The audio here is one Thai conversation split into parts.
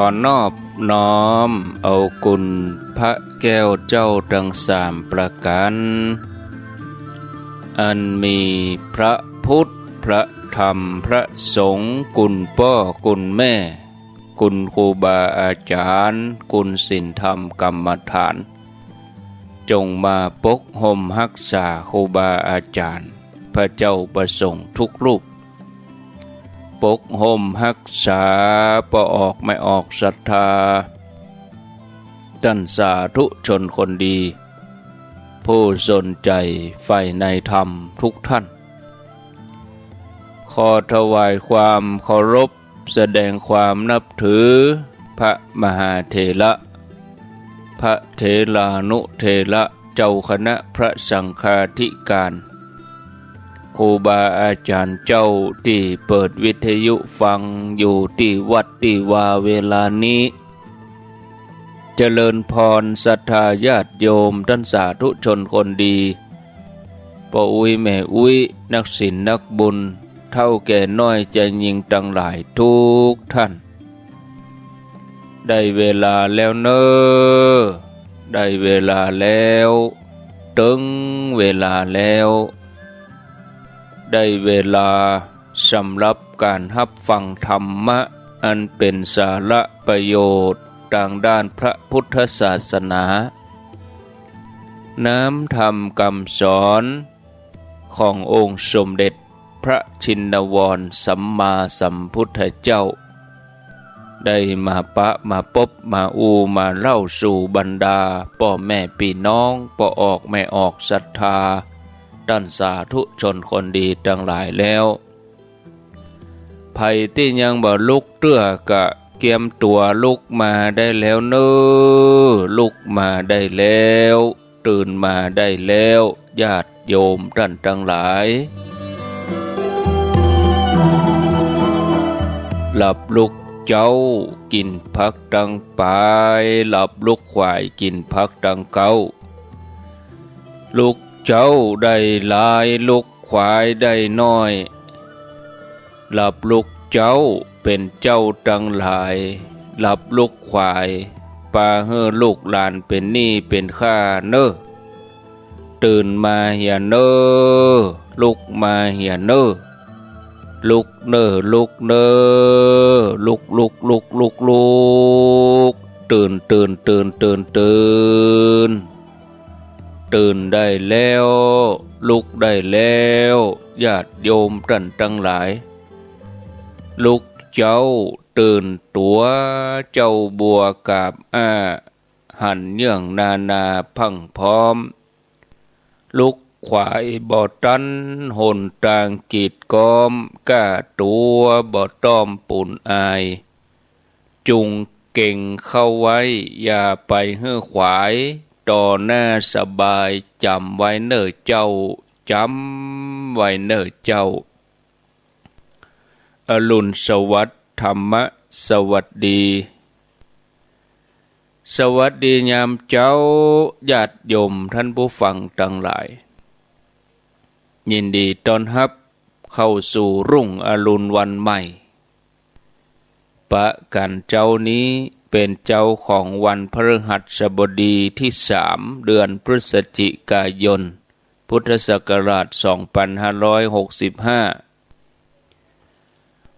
อนอบน้อมเอาคุณพระแก้วเจ้าทั้งสามประการอันมีพระพุทธพระธรรมพระสงฆ์คุณพ่อคุณแม่คุณครูบาอาจารย์คุณศีลธรรมกรรมฐานจงมาปกห่มรักษาครูบาอาจารย์พระเจ้าประสงค์ทุกรูปปกห่มรักษาประออกไม่ออกศรัทธาท่านสาธุชนคนดีผู้สนใจใฝ่ในธรรมทุกท่านขอถวายความเคารพแสดงความนับถือพระมหาเถระพระเถรานุเถระเจ้าคณะพระสังฆาธิการครูบาอาจารย์เจ้าที่เปิดวิทยุฟังอยู่ที่วัดที่วาเวลานี้เจริญพรศรัทธาญาติโยมท่านสาธุชนคนดีพ่ออุ้ยแม่อุ้ยนักศีลนักบุญเท่าแก่น้อยใจยิ่งตั้งหลายทุกท่านได้เวลาแล้วเนอได้เวลาแล้วถึงเวลาแล้วได้เวลาสำหรับการรับฟังธรรมะอันเป็นสาระประโยชน์ทางด้านพระพุทธศาสนาน้ำธรรมคำสอนขององค์สมเด็จพระชินวรสัมมาสัมพุทธเจ้าได้มาปะมาพบมามาเล่าสู่บรรดาพ่อแม่พี่น้องพ่อออกไม่ออกศรัทธาด้านสาธุชนคนดีทั้งหลายแล้วภัยที่ยังบ่ลุกเตื้อกะเกียมตัวลุกมาได้แล้วเนอลุกมาได้แล้วตื่นมาได้แล้วญาติโยมท่านทั้งหลายหลับลุกเจ้ากินผักดังปลายหลับลุกควายกินผักดังเก้าลุกเจ้าได้หลายลุกควายได้น้อยหลับลุกเจ้าเป็นเจ้าตั้งหลายหลับลุกควายปาเฮอลูกหลานเป็นหนี้เป็นข้าเนอตื่นมาอย่าเนอลุกมาอย่าเนอลุกเนอลุกเนอลุกตื่นตื่นได้แล้วลุกได้แล้วญาติโยมท่านทั้งหลายลุกเจ้าตื่นตัวเจ้าบัวกาบหันเยื่องนาพังพร้อมลุกขวายบ่อตันหนตางกีดกอมก้าตัวบ่อต้อมปุ่นอายจุงเก่งเข้าไว้อย่าไปเฮือขวายต่อหน้าสบายจำไว้เนอเจ้าจำไว้เนอเจ้าอรุณสวัสดิ์ธรรมะสวัสดีสวัสดียามเจ้าญาติโยมท่านผู้ฟังทั้งหลายยินดีต้อนรับเข้าสู่รุ่งอรุณวันใหม่ปะกันเจ้านี้เป็นเจ้าของวันพฤหัสบดีที่3เดือนพฤศจิกายนพุทธศักราช2565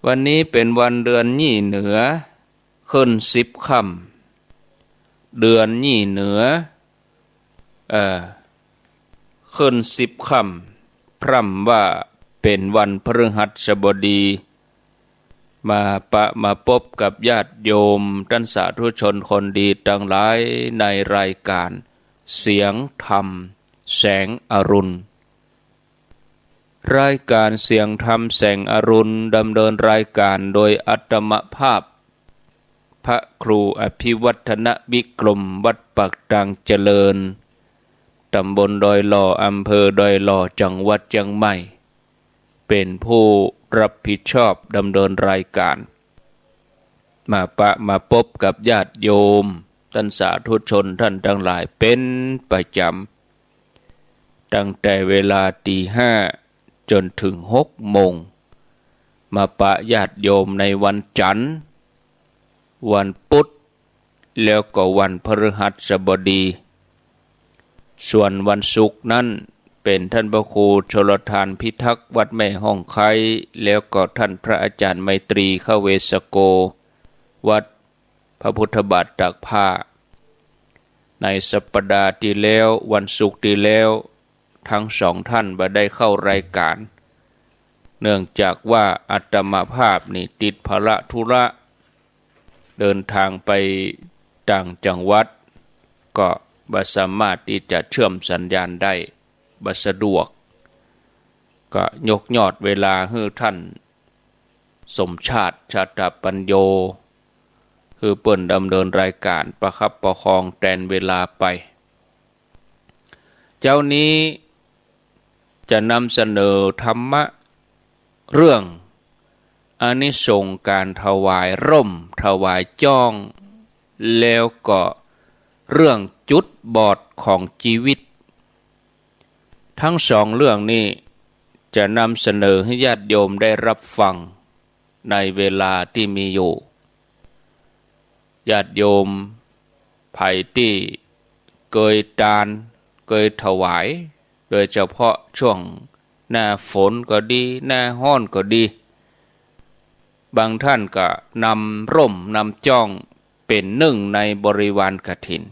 วันนี้เป็นวันเดือนยี่เหนือขึ้น10ค่ำเดือนยี่เหนือขึ้น10ค่ำพร่ำว่าเป็นวันพฤหัสบดีมาพบกับญาติโยมท่านสาธุชนคนดีทั้งหลายในรายการเสียงธรรมแสงอรุณรายการเสียงธรรมแสงอรุณดำเนินรายการโดยอัตมภาพพระครูอภิวัฒนวิกรมวัดปักตังเจริญตำบลดอยหล่ออำเภอดอยหล่อจังหวัดเชียงใหม่เป็นผู้รับผิดชอบดำเนินรายการมาพบกับญาติโยมท่านสาธุชนท่านทั้งหลายเป็นประจำตั้งแต่เวลา5:00จนถึง6:00มาปะญาติโยมในวันจันทร์ วันพุธแล้วก็วันพฤหัสบดีส่วนวันศุกร์นั้นเป็นท่านพระครูชลทานพิทักษ์วัดแม่ห้องไคร้แล้วก็ท่านพระอาจารย์ไมตรีขเวสโกวัดพระพุทธบาทตากผ้าในสัปดาห์ที่แล้ววันศุกร์ที่แล้วทั้งสองท่านบ่ได้เข้ารายการเนื่องจากว่าอาตมาภาพนี่ติดภาระธุระเดินทางไปต่างจังหวัดก็บ่สามารถที่จะเชื่อมสัญญาณได้บ่สะดวกก็ยกยอดเวลาให้ท่านสมชาติชาตปัญโยคือเปิ่นดำเนินรายการประคับประคองแทนเวลาไปเจ้านี้จะนำเสนอธรรมะเรื่องอานิสงส์การถวายร่มถวายจ้องแล้วก็เรื่องจุดบอดของชีวิตทั้งสองเรื่องนี้จะนำเสนอให้ญาติโยมได้รับฟังในเวลาที่มีอยู่ญาติโยมไผ่ที่เคยทานเคยถวายโดยเฉพาะช่วงหน้าฝนก็ดีหน้าร้อนก็ดีบางท่านก็นำร่มนำจ้องเป็นหนึ่งในบริวารกฐิน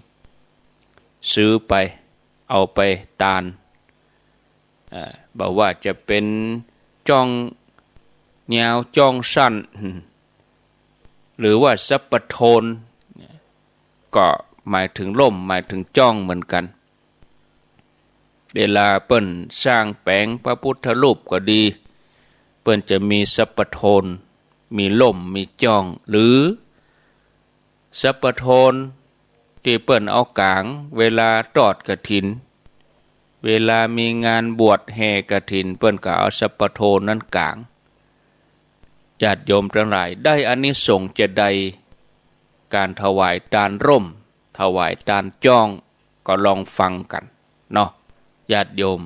ซื้อไปเอาไปทานบอกว่าจะเป็นจ้องยาวจ้องสั้นหรือว่าสัปปโทนก็หมายถึงร่มหมายถึงจ้องเหมือนกันเวลาเปิ้นสร้างแปลงพระพุทธรูปก็ดีเปิ้นจะมีสัปปโทนมีร่มมีจ้องหรือสัปปโทนที่เปิ้นเอากลางเวลาทอดกฐินเวลามีงานบวชแห่กฐินเปิ้นก็เอาสัปปโทนนั้นกลางญาติโยมทั้งหลายได้อานิสงส์จะใดการถวายทานร่มถวายทานจ้องก็ลองฟังกันเนาะญาติโยม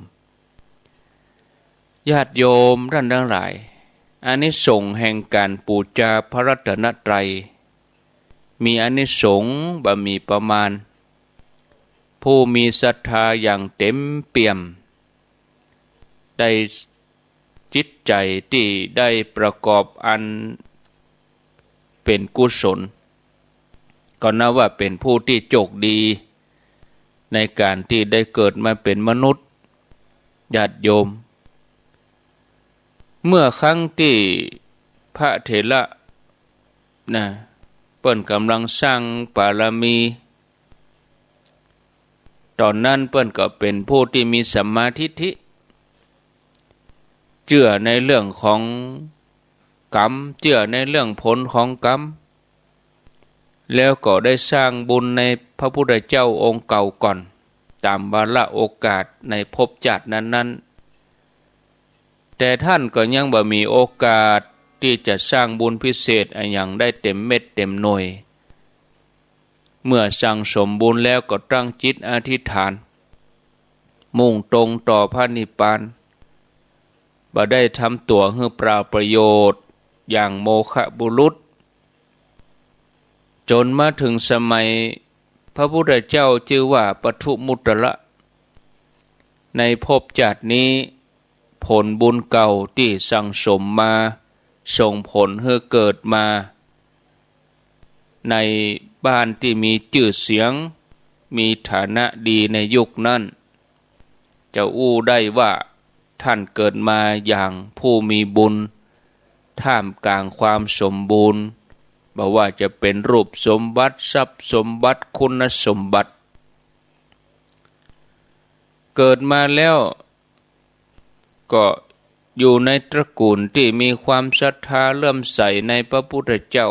ท่านทั้งหลายอานิสงส์แห่งการบูชาพระรัตนตรัยมีอานิสงส์บ่มีประมาณผู้มีศรัทธาอย่างเต็มเปี่ยมได้จิตใจที่ได้ประกอบอันเป็นกุศลก็นับว่าเป็นผู้ที่โชคดีในการที่ได้เกิดมาเป็นมนุษย์ญาติโยมเมื่อครั้งที่พระเถระเปิ้นกำลังสร้างบารมีตอนนั้นเปิ้นก็เป็นผู้ที่มีสัมมาทิฏฐิเชื่อในเรื่องของกรรมเชื่อในเรื่องผลของกรรมแล้วก็ได้สร้างบุญในพระพุทธเจ้าองค์เก่าก่อนตามวาระโอกาสในภพชาตินั้นๆแต่ท่านก็ยังบ่มีโอกาสที่จะสร้างบุญพิเศษอย่างได้เต็มเม็ดเต็มหน่วยเมื่อสั่งสมบุญแล้วก็ตั้งจิตอธิษฐานมุ่งตรงต่อพระนิพพานบ่ได้ทำตัวให้เปล่าประโยชน์อย่างโมฆะบุรุษจนมาถึงสมัยพระพุทธเจ้าชื่อว่าปทุมุตระในภพชาตินี้ผลบุญเก่าที่สั่งสมมาส่งผลให้เกิดมาในบ้านที่มีชื่อเสียงมีฐานะดีในยุคนั้นจะอู้ได้ว่าท่านเกิดมาอย่างผู้มีบุญท่ามกลางความสมบูรณ์บ่ว่าจะเป็นรูปสมบัติทรัพย์สมบัติคุณสมบัติเกิดมาแล้วก็อยู่ในตระกูลที่มีความศรัทธาเลื่อมใสในพระพุทธเจ้า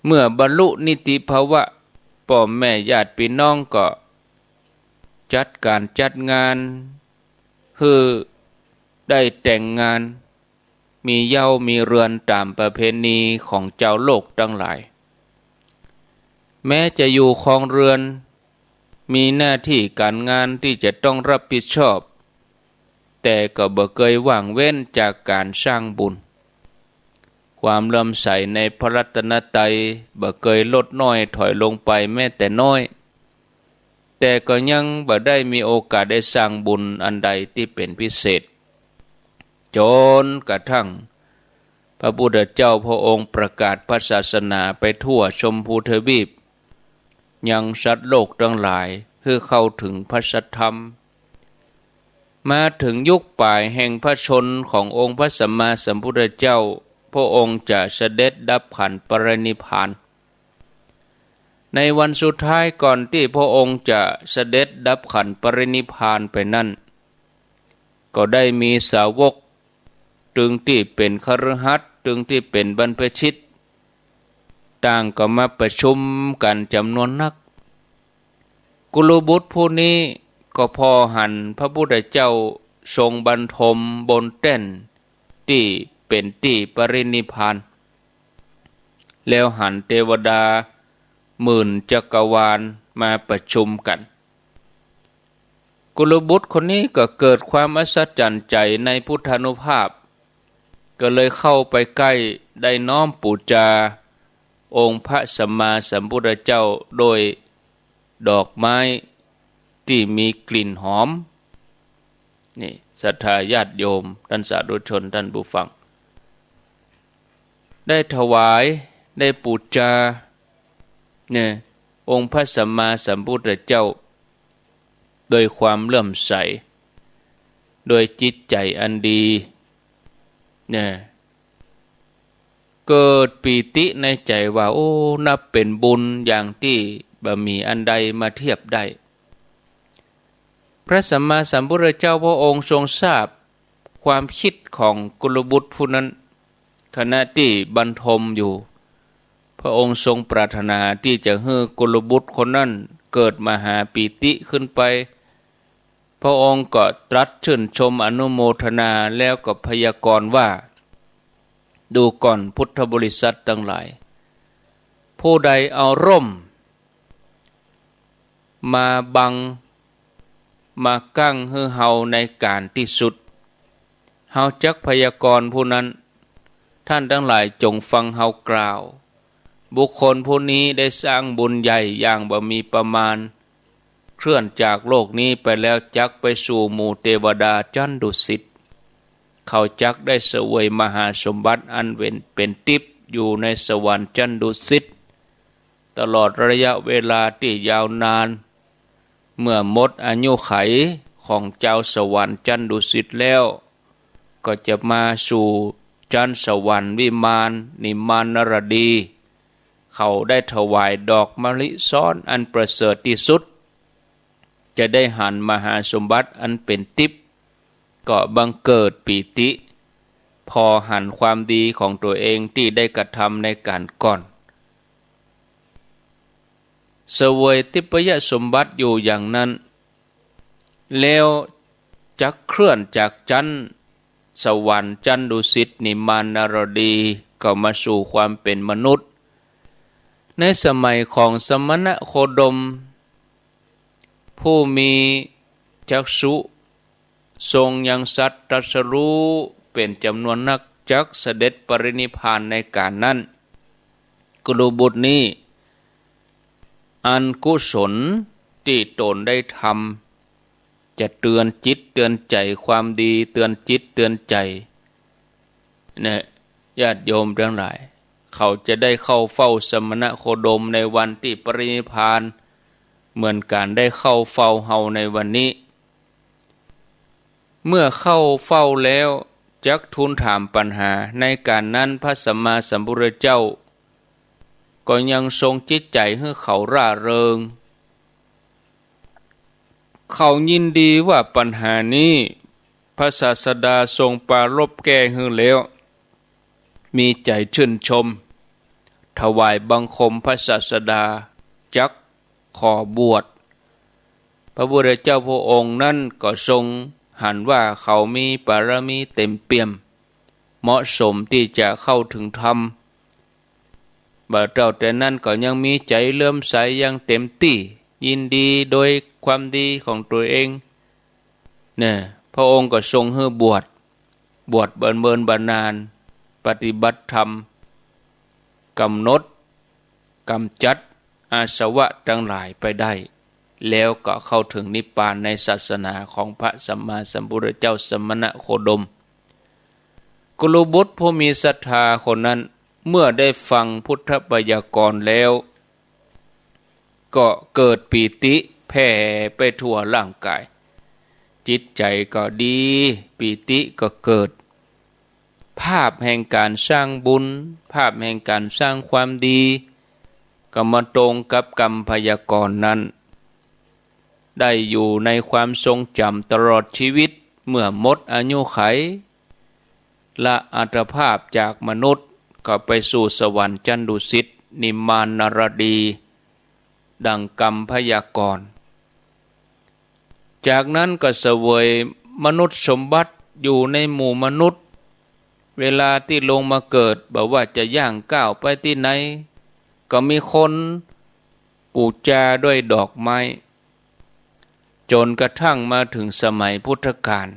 เมื่อบรรลุนิติภาวะพ่อแม่ญาติพี่น้องก็จัดการจัดงานคือได้แต่งงานมีเย้ามีเรือนตามประเพณีของเจ้าโลกทั้งหลายแม้จะอยู่ครองเรือนมีหน้าที่การงานที่จะต้องรับผิดชอบแต่ก็บ่เคยว่างเว้นจากการสร้างบุญ ความเลื่อมใสในพระรัตนตรัยบ่เคยลดน้อยถอยลงไปแม้แต่น้อย แต่ก็ยังบ่ได้มีโอกาสได้สร้างบุญอันใดที่เป็นพิเศษจนกระทั่งพระพุทธเจ้าพระองค์ประกาศพระศาสนาไปทั่วชมพูทวีปยังสัตว์โลกทั้งหลายเพื่อเข้าถึงพระสัทธรรมมาถึงยุคปลายแห่งพระชนขององค์พระสัมมาสัมพุทธเจ้าพระองค์จะเสด็จดับขันธ์ปรินิพพานในวันสุดท้ายก่อนที่พระองค์จะเสด็จดับขันธ์ปรินิพพานไปนั้นก็ได้มีสาวกถึงที่เป็นคฤหัสถ์ถึงที่เป็นบรรพชิตต่างก็มาประชุมกันจำนวนนักกุลบุตรผู้นี้ก็พอหันพระพุทธเจ้าทรงบรรทมบนแท่นที่เป็นที่ปรินิพพานแล้วหันเทวดาหมื่นจักรวาลมาประชุมกันกุลบุตรคนนี้ก็เกิดความอัศจรรย์ใจในพุทธานุภาพก็เลยเข้าไปใกล้ได้น้อมปูจาองค์พระสัมมาสัมพุทธเจ้าโดยดอกไม้ที่มีกลิ่นหอมนี่ศรัทธาญาติโยมท่านสาธุชนท่านผู้ฟังได้ถวายได้ปูจาเนี่ยองค์พระสัมมาสัมพุทธเจ้าโดยความเลื่อมใสโดยจิตใจอันดีเนี่ยเกิดปีติในใจว่าโอ้นับเป็นบุญอย่างที่บ่มีอันใดมาเทียบได้พระสัมมาสัมพุทธเจ้าพระองค์ทรงทราบความคิดของกุลบุตรผู้นั้นขณะที่บรรทมอยู่พระองค์ทรงปรารถนาที่จะให้กุลบุตรคนนั้นเกิดมหาปีติขึ้นไปพระองค์ก็ตรัสชื่นชมอนุโมทนาแล้วก็พยากรณ์ว่าดูก่อนพุทธบริษัททั้งหลายผู้ใดเอาร่มมาบังมากั้งให้เฮาในการที่สุดเฮาจักพยากรณ์ผู้นั้นท่านทั้งหลายจงฟังเฮากล่าวบุคคลผู้นี้ได้สร้างบุญใหญ่อย่างบ่มีประมาณเคลื่อนจากโลกนี้ไปแล้วจักไปสู่หมู่เทวดาชั้นดุสิตเขาจักได้เสวยมหาสมบัติอันเป็นทิพย์อยู่ในสวรรค์ชั้นดุสิตตลอดระยะเวลาที่ยาวนานเมื่อหมดอายุไขของเจ้าสวรรค์ชั้นดุสิตแล้วก็จะมาสู่ชั้นสวรรค์วิมานนิมานนรดีเขาได้ถวายดอกมะลิซ้อนอันประเสริฐที่สุดจะได้หันมหาสมบัติอันเป็นทิพย์ก็บังเกิดปีติพอหันความดีของตัวเองที่ได้กระทำในการก่อนเสวยทิพยสมบัติอยู่อย่างนั้นแล้วจักเคลื่อนจากจันทร์สวรรค์ชั้นดุสิตนิมานนรดีก็มาสู่ความเป็นมนุษย์ในสมัยของสมณโคดมผู้มีจักษุทรงยังสัตว์ตรัสรู้เป็นจำนวนนักจักเสด็จปรินิพพานในการนั้นกุลบุตรนี้อันกุศลที่ตนได้ทำจะเตือนจิตเตือนใจความดีเตือนจิตเตือนใจเนี่ยญาติโยมทั้งหลายเขาจะได้เข้าเฝ้าสมณโคดมในวันที่ปรินิพพานเหมือนการได้เข้าเฝ้าเฮาในวันนี้เมื่อเข้าเฝ้าแล้วจักทูลถามปัญหาในการนั้นพระสัมมาสัมพุทธเจ้าก็ยังทรงจิตใจให้เขาร่าเริงเขายินดีว่าปัญหานี้พระศาสดาทรงปรารภแก้ให้แล้วมีใจชื่นชมถวายบังคมพระศาสดาจักขอบวชพระพุทธเจ้าพระองค์นั้นก็ทรงหันว่าเขามีบารมีเต็มเปี่ยมเหมาะสมที่จะเข้าถึงธรรมบ่าเจ้าแต่นั้นก็ยังมีใจเลื่อมใสอย่างเต็มที่ยินดีโดยความดีของตัวเองเนี่ยพระองค์ก็ทรงให้บวชเบิ่นบานานปฏิบัติธรรม กำหนดกำจัดอาสวะทั้งหลายไปได้แล้วก็เข้าถึงนิพพานในศาสนาของพระสัมมาสัมพุทธเจ้าสมณโคดมกุลบุตรผู้มีศรัทธาคนนั้นเมื่อได้ฟังพุทธบัญญัติกรแล้วก็เกิดปีติแผ่ไปทั่วร่างกายจิตใจก็ดีปีติก็เกิดภาพแห่งการสร้างบุญภาพแห่งการสร้างความดีก็มาตรงกับกรรมพยากรณ์นั้นได้อยู่ในความทรงจำตลอดชีวิตเมื่อหมดอายุไขละอัตภาพจากมนุษย์ก็ไปสู่สวรรค์ชั้นดุสิตนิมมานนรดีดังกรรมพยากรณ์จากนั้นก็เสวยมนุษย์สมบัติอยู่ในหมู่มนุษย์เวลาที่ลงมาเกิดบอกว่าจะย่างก้าวไปที่ไหนก็มีคนปูจาด้วยดอกไม้จนกระทั่งมาถึงสมัยพุทธกาล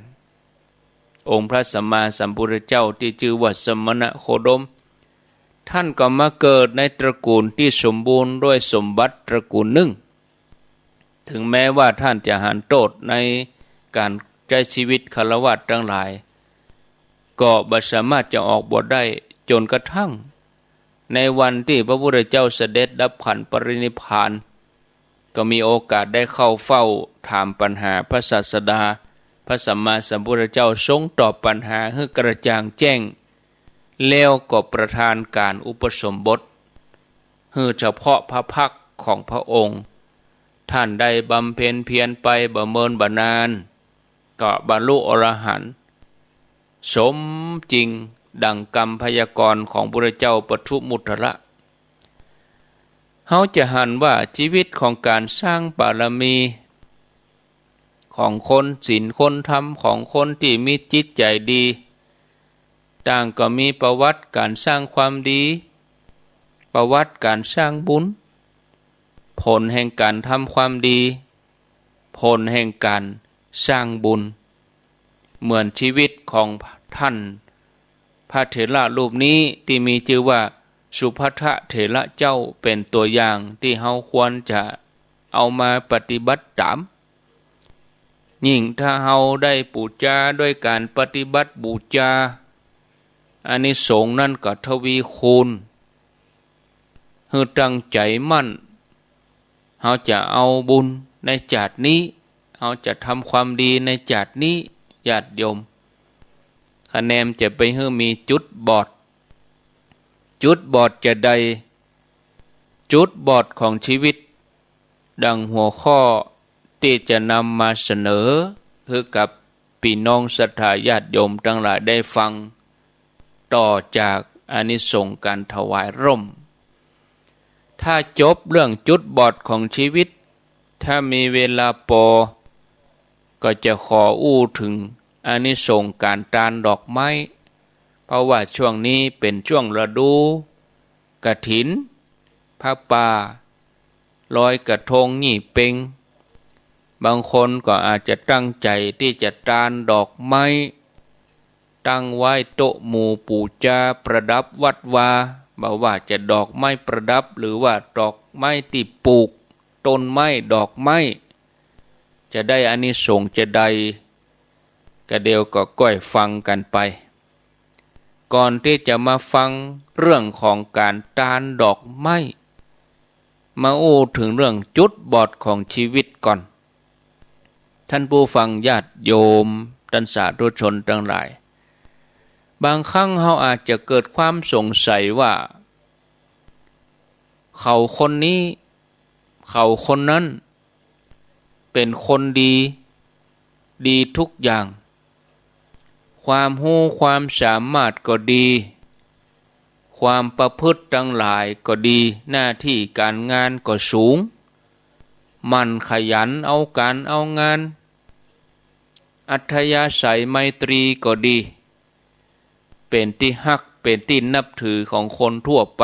องค์พระสัมมาสัมพุทธเจ้าที่ชื่อว่าสมณโคดมท่านก็มาเกิดในตระกูลที่สมบูรณ์ด้วยสมบัติตระกูลหนึ่งถึงแม้ว่าท่านจะหันโทษในการใช้ชีวิตฆราวาสทั้งหลายก็บ่สามารถจะออกบวชได้จนกระทั่งในวันที่พระพุทธเจ้าเสด็จดับขันธ์ปรินิพพานก็มีโอกาสได้เข้าเฝ้าถามปัญหาพระศาสดาพระสัมมาสัมพุทธเจ้าทรงตอบปัญหาให้กระจ่างแจ้งแล้วก็ประทานการอุปสมบทให้เฉพาะพระพักตร์ของพระองค์ท่านได้บำเพ็ญเพียรไปบ่เมินบ่นานก็บรรลุอรหันต์สมจริงดังกรรมพยากรณ์ของพระพุทธเจ้าปทุมุตระเขาจะหันว่าชีวิตของการสร้างบารมีของคนศีลคนธรรมของคนที่มีจิตใจดีต่างก็มีประวัติการสร้างความดีประวัติการสร้างบุญผลแห่งการทำความดีผลแห่งการสร้างบุญเหมือนชีวิตของท่านพระเถระรูปนี้ที่มีชื่อว่าสุภัทเถระเจ้าเป็นตัวอย่างที่เฮาควรจะเอามาปฏิบัติตามยิ่งถ้าเฮาได้บูชาด้วยการปฏิบัติบูชาอานิสงส์นั้นก็ทวีคูณให้ตั้งใจมั่นเฮาจะเอาบุญในชาตินี้เฮาจะทำความดีในชาตินี้ญาติโยมคะแนนจะไปให้มีจุดบอดจะใดจุดบอดของชีวิตดังหัวข้อที่จะนำมาเสนอให้กับพี่น้องศรัทธาญาติโยมทั้งหลายได้ฟังต่อจากอานิสงส์การถวายร่มถ้าจบเรื่องจุดบอดของชีวิตถ้ามีเวลาพอก็จะขออู้ถึงอานิสงส์การตานดอกไม้เพราะว่าช่วงนี้เป็นช่วงฤดูกฐินผ้าป่าลอยกระทงยี่เป็งบางคนก็อาจจะตั้งใจที่จะตานดอกไม้ตั้งไว้โต๊ะหมู่ปูจาประดับวัดวาบอกว่าจะดอกไม้ประดับหรือว่าดอกไม้ที่ปลูกต้นไม้ดอกไม้จะได้อานิสงส์จะใดก็เดียวก็ก้อยฟังกันไปก่อนที่จะมาฟังเรื่องของการตานดอกไม้มาอู้ถึงเรื่องจุดบอดของชีวิตก่อนท่านผู้ฟังญาติโยมท่านสาธุชนทั้งหลายบางครั้งเราอาจจะเกิดความสงสัยว่าเขาคนนี้เขาคนนั้นเป็นคนดีทุกอย่างความรู้ความสามารถก็ดีความประพฤติทั้งหลายก็ดีหน้าที่การงานก็สูงมันขยันเอาการเอางานอัธยาศัยไมตรีก็ดีเป็นที่ฮักเป็นที่นับถือของคนทั่วไป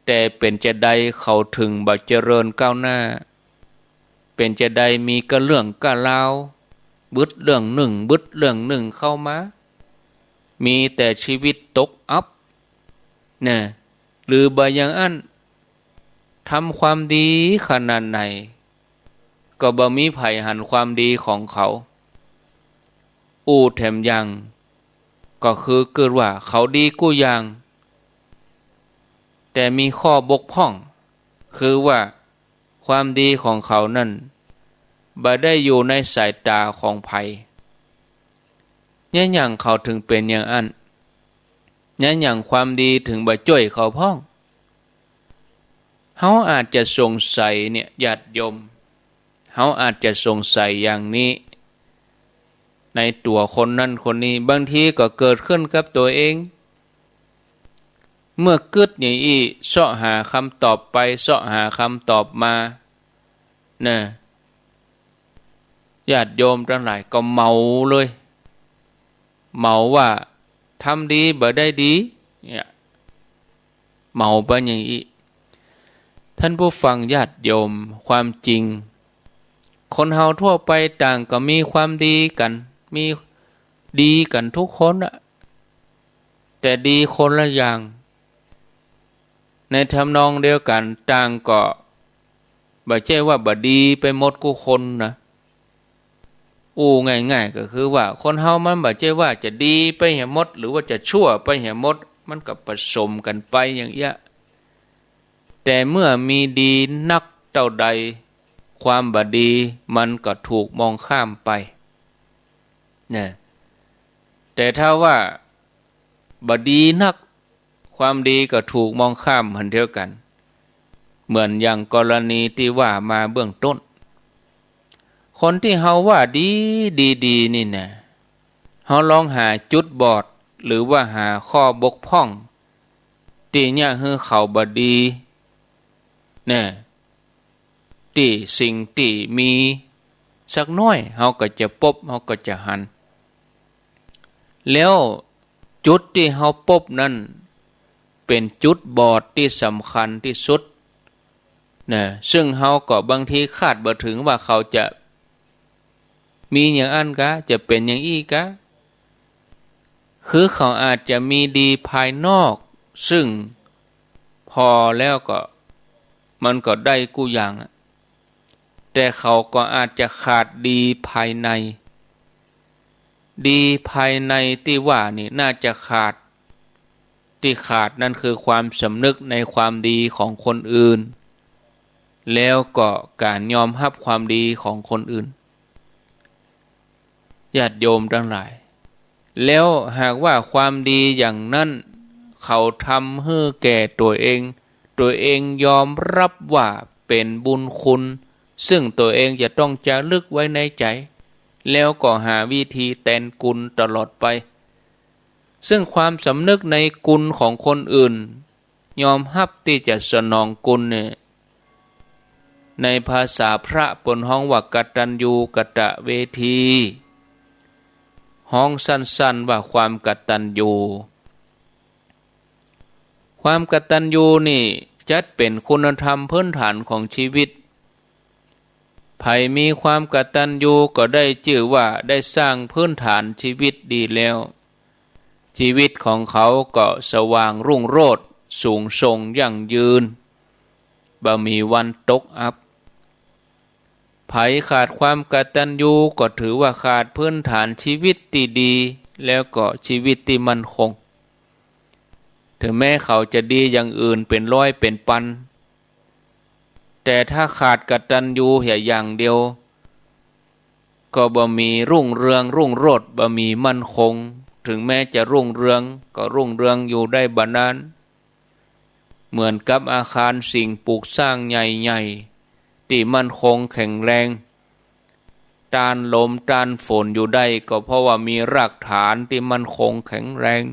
แต่เป็นจะใดเขาถึงบัเจริญก้าวหน้าเป็นจะใดมีกระเรื่องกะลาวบึดเรื่องหนึ่งเข้ามามีแต่ชีวิตตกอับเนี่ย หรือบ่อย่างอันทำความดีขนาดไหนก็บ่มีไผหันความดีของเขาแถมยังก็คือเกิดว่าเขาดีกู้อย่างแต่มีข้อบกพร่องคือว่าความดีของเขานั่นบ่ได้อยู่ในสายตาของไผเนี่ยอย่างเขาถึงเป็นอย่างอันเนี่ยอย่างความดีถึงบ่จ้อยเขาพ้องเฮาอาจจะสงสัยเนี่ยญาติโยมเฮาอาจจะสงสัยอย่างนี้ในตัวคนนั้นคนนี้บางทีก็เกิดขึ้นกับตัวเองเมื่อกึดอย่างอี้เสาะหาคำตอบไปเสาะหาคำตอบมานะญาติโยมทั้งหลายก็เมาเลยเมาว่าทำดีบ่ได้ดีเนี่ยเมาไปอย่างนี้ท่านผู้ฟังญาติโยมความจริงคนเฮาทั่วไปต่างก็มีความดีกันมีดีกันทุกคนอะแต่ดีคนละอย่างในทำนองเดียวกันต่างก็บ่ใช่ว่าบ่ดีไปหมดกูคนนะง่ายๆก็คือว่าคนเฮามันบ่ใช่ว่าจะดีไปเหี่ยหมดหรือว่าจะชั่วไปเหี่ยหมดมันก็ผสมกันไปอย่างเงี้ยแต่เมื่อมีดีนักเท่าใดความบ่ดีมันก็ถูกมองข้ามไปเนี่ยแต่ถ้าว่าบ่ดีนักความดีก็ถูกมองข้ามเหมือนเดียวกันเหมือนอย่างกรณีที่ว่ามาเบื้องต้นคนที่เฮาว่าดีนี่นะเฮาลองหาจุดบอดหรือว่าหาข้อบกพร่องที่เนี่ยให้เขาบ่ดีเนี่ยที่สิ่งที่มีสักน้อยเฮาก็จะพบเฮาก็จะหันแล้วจุดที่เฮาพบนั้นเป็นจุดบอดที่สำคัญที่สุดนะซึ่งเฮาก็บางทีคาดบ่ถึงว่าเขาจะมีอย่างอันกะจะเป็นอย่างอี้กะคือเขาอาจจะมีดีภายนอกซึ่งพอแล้วก็มันก็ได้กูอย่างแต่เขาก็อาจจะขาดดีภายในดีภายในที่ว่านี่น่าจะขาดที่ขาดนั่นคือความสำนึกในความดีของคนอื่นแล้วก็การยอมรับความดีของคนอื่นญาติโยมทั้งหลายแล้วหากว่าความดีอย่างนั้นเขาทำให้แก่ตัวเองยอมรับว่าเป็นบุญคุณซึ่งตัวเองจะต้องจารึกไว้ในใจแล้วก็หาวิธีแทนคุณตลอดไปซึ่งความสำนึกในคุณของคนอื่นยอมรับที่จะสนองคุณเนี่ยในภาษาพระปนห้องว่ากตัญญูกตเวทีห้องสั้นๆว่าความกตัญญูความกตัญญูนี่จัดเป็นคุณธรรมพื้นฐานของชีวิตไผมีความกตัญญูก็ได้ชื่อว่าได้สร้างพื้นฐานชีวิตดีแล้วชีวิตของเขาก็สว่างรุ่งโรจน์สูงส่งยั่งยืนบ่มีวันตกอับไผขาดความกตัญญูก็ถือว่าขาดพื้นฐานชีวิตที่ดีแล้วก็ชีวิตที่มั่นคงถึงแม้เขาจะดีอย่างอื่นเป็นร้อยเป็นพันแต่ถ้าขาดกตัญญูอย่างเดียวก็บ่มีรุ่งเรืองรุ่งโรจน์บ่มีมั่นคงถึงแม้จะรุ่งเรืองก็รุ่งเรืองอยู่ได้บ่นานเหมือนกับอาคารสิ่งปลูกสร้างใหญ่ๆที่มั่นคงแข็งแรงต้านลมต้านฝนอยู่ได้ก็เพราะว่ามีรากฐานที่มั่นคงแข็งแรง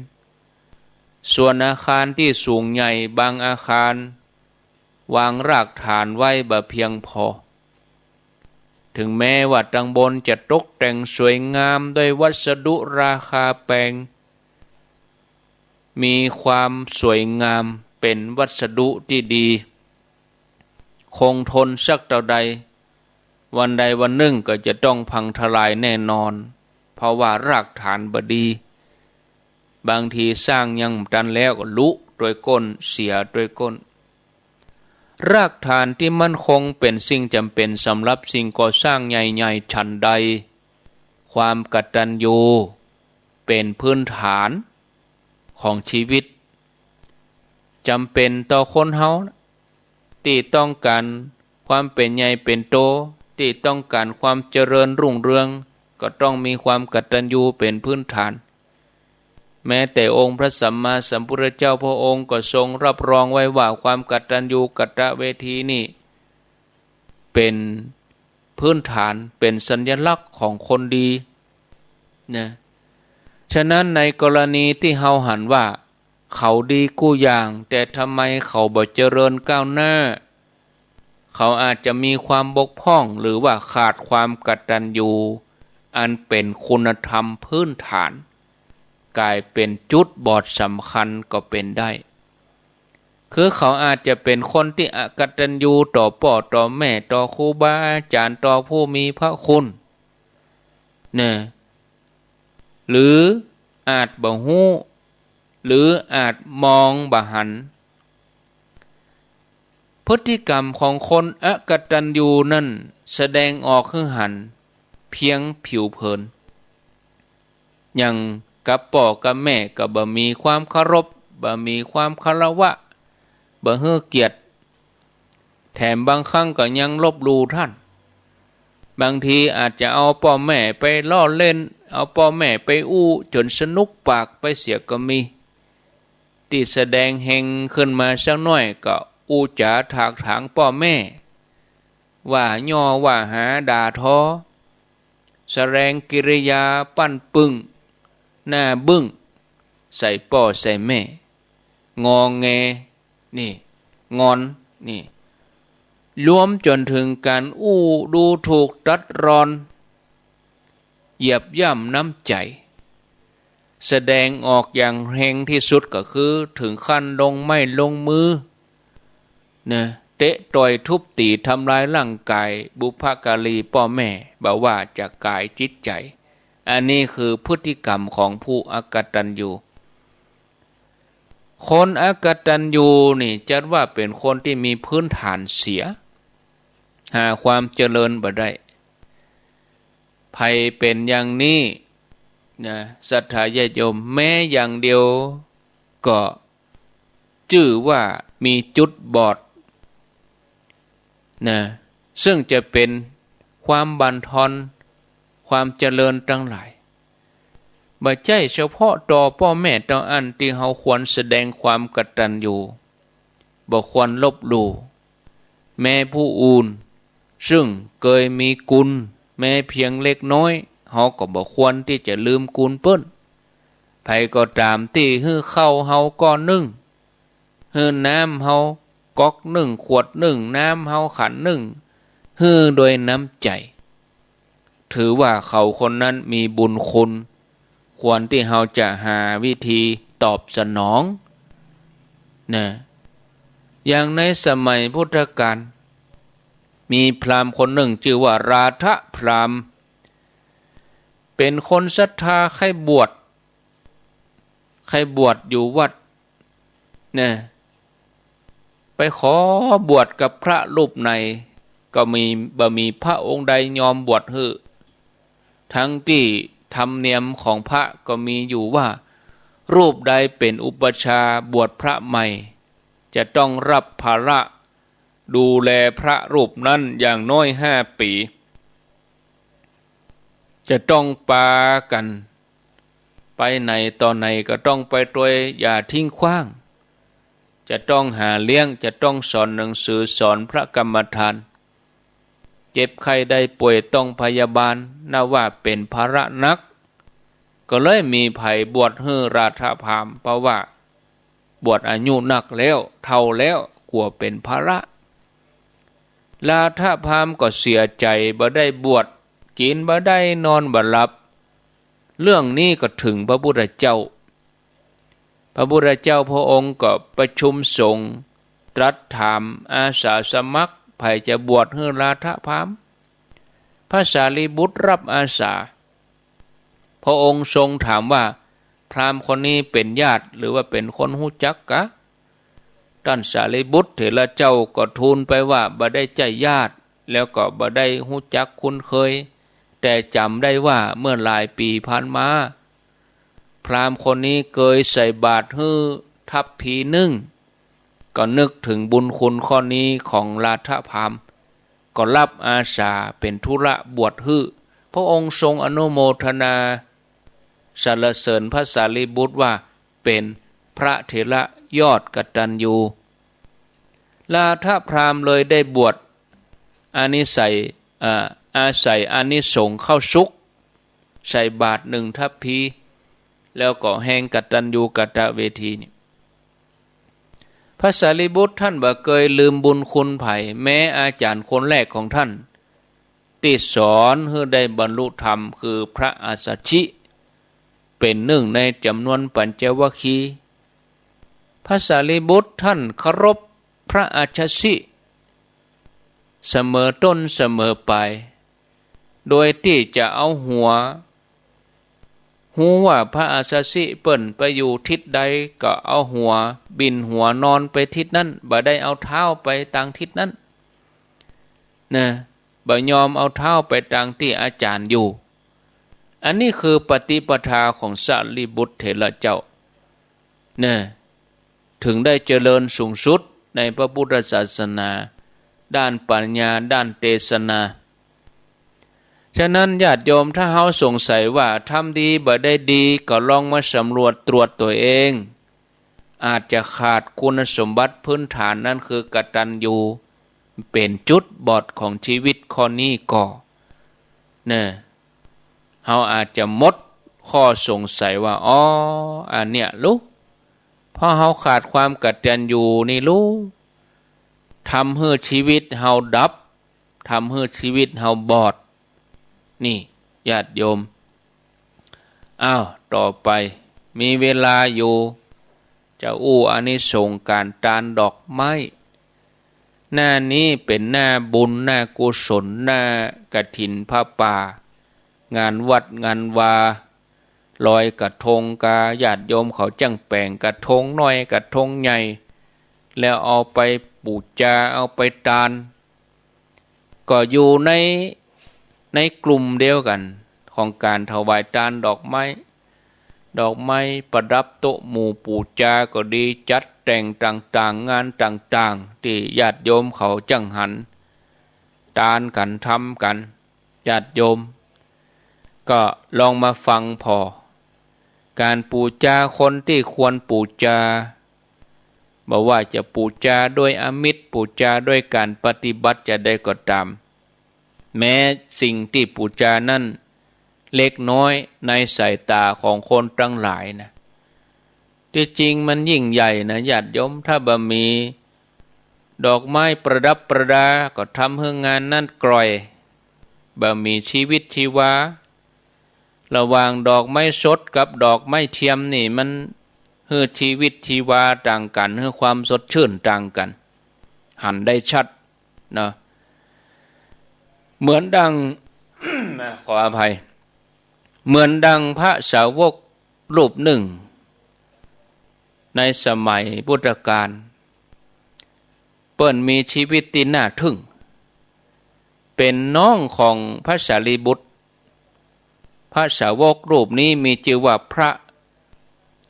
ส่วนอาคารที่สูงใหญ่บางอาคารวางรากฐานไว้บ่เพียงพอถึงแม้ว่าตังบนจะตกแต่งสวยงามด้วยวัสดุราคาแพงมีความสวยงามเป็นวัสดุที่ดีคงทนสักเท่าใดวันใดวันหนึ่งก็จะต้องพังทลายแน่นอนเพราะว่ารากฐานบ่ดีบางทีสร้างยังตันแล้วก็ลุต ด้วยก้นเสียด้วยก้นรากฐานที่มั่นคงเป็นสิ่งจำเป็นสำหรับสิ่งก่อสร้างใหญ่ๆชั้นใดความกตัญญูเป็นพื้นฐานของชีวิตจำเป็นต่อคนเฮาที่ต้องการความเป็นใหญ่เป็นโตที่ต้องการความเจริญรุ่งเรืองก็ต้องมีความกตัญญูเป็นพื้นฐานแม้แต่องค์พระสัมมาสัมพุทธเจ้าพระองค์ก็ทรงรับรองไว้ว่าความกตัญญูกตเวทีนี่เป็นพื้นฐานเป็นสัญลักษณ์ของคนดีนะฉะนั้นในกรณีที่เฮาหันว่าเขาดีกู้อย่างแต่ทำไมเขาบ่เจริญก้าวหน้าเขาอาจจะมีความบกพร่องหรือว่าขาดความกตัญญูอันเป็นคุณธรรมพื้นฐานกลายเป็นจุดบอดสำคัญก็เป็นได้คือเขาอาจจะเป็นคนที่อกตัญญูต่อพ่อต่อแม่ต่อครูบาอาจารย์ต่อผู้มีพระคุณเนี่ยหรืออาจบ่ฮู้หรืออาจมองบ่หันพฤติกรรมของคนอกตัญญูนั่นแสดงออกคือหันเพียงผิวเผินอย่างกับพ่อกับแม่ก็บ่มีความเคารพบ่มีความคารวะบ่ให้เกียรติแถมบางครั้งก็ยังลบหลู่ท่านบางทีอาจจะเอาพ่อแม่ไปล้อเล่นเอาพ่อแม่ไปอู้จนสนุกปากไปเสียก็มีที่แสดงแห่งขึ้นมาสักหน่อยก็อู้จ๋าถากถางพ่อแม่ว่าย่อว่าหาด่าทอแสดงกิริยาปั้นปึ้งหน้าบึ้งใส่พ่อใส่แม่งอแงนี่งอนนี่รวมจนถึงการอู้ดูถูกตัดรอนเหยียบย่ำน้ำใจแสดงออกอย่างแรงที่สุดก็คือถึงขั้นลงไม้ลงมือนะเตะต่อยทุบตีทำลายร่างกายบุพการีพ่อแม่บ่ว่าจากกายจิตใจอันนี้คือพฤติกรรมของผู้อกตัญญูคนอกตัญญูนี่จัดว่าเป็นคนที่มีพื้นฐานเสียหาความเจริญบ่ได้ภัยเป็นอย่างนี้นะศรัทธาญาติโยมแม้อย่างเดียวก็ชื่อว่ามีจุดบอดนะซึ่งจะเป็นความบั่นทอนความเจริญทั้งหลายบ่ใช่เฉพาะต่อพ่อแม่ต่ออันที่เฮาควรแสดงความกตัญญูบ่ควรลบหลู่แม่ผู้อื่นซึ่งเคยมีกุลแม้เพียงเล็กน้อยเฮาก็บ่ควรที่จะลืมกุลเปิ้นไผก็ตามที่ฮื้อข้าวเฮาก้อนนึงฮื้อน้ำเฮาก๊อกนึงขวดนึงน้ำเฮาขันนึงฮื้อโดยน้ำใจถือว่าเขาคนนั้นมีบุญคุณควรที่เฮาจะหาวิธีตอบสนองนะอย่างในสมัยพุทธกาลมีพราหมณ์คนหนึ่งชื่อว่าราธะพราหมณ์เป็นคนศรัทธาใครบวชอยู่วัดนะไปขอบวชกับพระรูปในก็มีพระองค์ใดยอมบวชให้ทั้งที่ธรรมเนียมของพระก็มีอยู่ว่ารูปใดเป็นอุปชาบวชพระใหม่จะต้องรับภาระดูแลพระรูปนั้นอย่างน้อย5 ปีจะต้องปากันไปไหนต่อไหนก็ต้องไปโดยอย่าทิ้งขว้างจะต้องหาเลี้ยงจะต้องสอนหนังสือสอนพระกรรมฐานเจ็บไข้ได้ป่วยต้องพยาบาลน่าว่าเป็นภาระนักก็เลยมีไผบวชให้ราธะพราหมณ์เพราะว่าบวชอายุนักแล้วเฒ่าแล้วกลัวเป็นภาระราธะพราหมณ์ก็เสียใจบ่ได้บวชกินบ่ได้นอนบ่หลับเรื่องนี้ก็ถึงพระพุทธเจ้าพระองค์ก็ประชุมสงฆ์ตรัสถามอาสาสมัครไผจะบวชให้ราธะพราหมณ์พระสารีบุตรรับอาสาพระองค์ทรงถามว่าพราหมณ์คนนี้เป็นญาติหรือว่าเป็นคนรู้จักกะ ท่านสารีบุตรเถระเจ้าก็ทูลไปว่าบ่ได้ใจญาติแล้วก็บ่ได้ฮู้จักคุ้นเคยแต่จำได้ว่าเมื่อหลายปีผ่านมาพราหมณ์คนนี้เคยใส่บาตรให้ทัพพีนึ่งก็นึกถึงบุญคุณข้อนี้ของราชพราหมณ์ก็รับอาสาเป็นธุระบวชให้พระองค์ทรงอนุโมทนาสรรเสริญพระสารีบุตรว่าเป็นพระเถระยอดกตัญญูราชพราหมณ์เลยได้บวชอาศัยอานิสงส์เข้าสุกใส่บาตร1 ทัพพีแล้วก็แห่งกตัญญูกตเวทีนี่พระสารีบุตรท่านบ่เคยลืมบุญคุณไผ่แม้อาจารย์คนแรกของท่านที่สอนให้ได้บรรลุธรรมคือพระอัสสชิเป็นหนึ่งในจำนวนปัญจวัคคีย์พระสารีบุตรท่านเคารพพระอัสสชิเสมอต้นเสมอไปโดยที่จะเอาหัวหูว่าพระอัสสชิเปิ้นไปอยู่ทิศใดก็เอาหัวบินหัวนอนไปทิศนั้นบ่ได้เอาเท้าไปทางทิศนั้นนะบ่ยอมเอาเท้าไปทางที่อาจารย์อยู่อันนี้คือปฏิปทาของสารีบุตรเถระเจ้านะถึงได้เจริญสูงสุดในพระพุทธศาสนาด้านปัญญาด้านเทศนาฉะนั้นญาติโยมถ้าเฮาสงสัยว่าทำดีบ่ได้ดีก็ลองมาสำรวจตรวจตัวเองอาจจะขาดคุณสมบัติพื้นฐานนั่นคือกตัญญูเป็นจุดบอดของชีวิตข้อนี้ก่อเนี่ยเฮาอาจจะหมดข้อสงสัยว่าอ๋ออันเนี้ยลูกเพราะเฮาขาดความกตัญญูนี่ลูกทำให้ชีวิตเฮาดับทำให้ชีวิตเฮาบอดนี่ญาติโยมต่อไปมีเวลาอยู่จะอานิสงส์การทานดอกไม้หน้านี้เป็นหน้าบุญหน้ากุศลหน้ากฐินผ้าป่างานวัดงานวาลอยกระทงกาญาติโยมเขาจังแปลงกระทงน้อยกระทงใหญ่แล้วเอาไปบูชาเอาไปทานก็อยู่ในกลุ่มเดียวกันของการถวายทานดอกไม้ประดับโต๊ะหมู่บูชาก็ดีจัดแต่งต่างๆงานต่างๆที่ญาติโยมเขาจังหันทานกันทำกันญาติโยมก็ลองมาฟังพอการบูชาคนที่ควรบูชาบอกว่าจะบูชาด้วยอมิตรบูชาด้วยการปฏิบัติจะได้ก็ตามแม้สิ่งที่บูชานั้นเล็กน้อยในสายตาของคนทั้งหลายนะที่จริงมันยิ่งใหญ่นะญาติโยมถ้าบ่มีดอกไม้ประดับประดาก็ทำให้งานนั้นกร่อยบ่มีชีวิตชีวาระหว่างดอกไม้สดกับดอกไม้เทียมนี่มันให้ชีวิตชีวาต่างกันให้ความสดชื่นต่างกันหันได้ชัดนะเหมือนดัง ขออภัยเหมือนดังพระสาวกรูปหนึ่งในสมัยพุทธกาลเปิ้นมีชีวิตที่น่าทึ่งเป็นน้องของพระสารีบุตรพระสาวกรูปนี้มีชื่อว่าพระ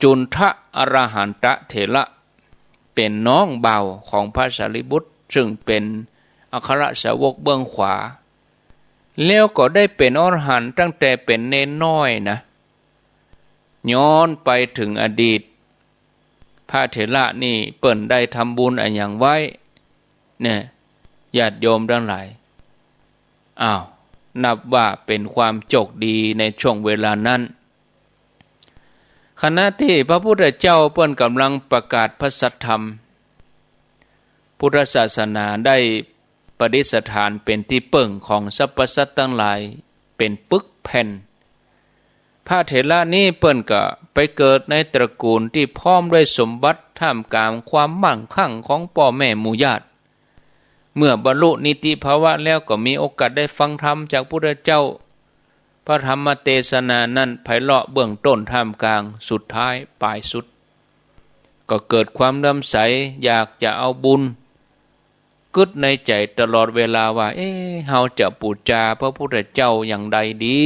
จุนทะอรหันตเถระเป็นน้องเบาของพระสารีบุตรซึ่งเป็นอัครสาวกเบื้องขวาแล้วก็ได้เป็นอรหันต์ตั้งแต่เป็นเนนน้อยนะย้อนไปถึงอดีตพระเถระนี่เปิ้นได้ทำบุญอะไรอย่างไว้เนี่ยญาติโยมทั้งหลายนับว่าเป็นความโชคดีในช่วงเวลานั้นขณะที่พระพุทธเจ้าเปิ้นกำลังประกาศพระสัทธรรมพุทธศาสนาได้ประดิษฐานเป็นที่เปิ่งของสรรพสัตว์ทั้งหลายเป็นปึกแผ่นพระเถระนี้เปิ้นก็ไปเกิดในตระกูลที่พร้อมด้วยสมบัติท่ามกลางความมั่งคั่งของพ่อแม่หมู่ญาติเมื่อบรรลุนิติภาวะแล้วก็มีโอกาสได้ฟังธรรมจากพระพุทธเจ้าพระธรรมเทศนานั้นไพเราะเบื้องต้นท่ามกลางสุดท้ายปลายสุด ก็เกิดความเลื่อมใสอยากจะเอาบุญกึดในใจตลอดเวลาว่าเฮาจะบูชาพระพุทธเจ้าอย่างใดดี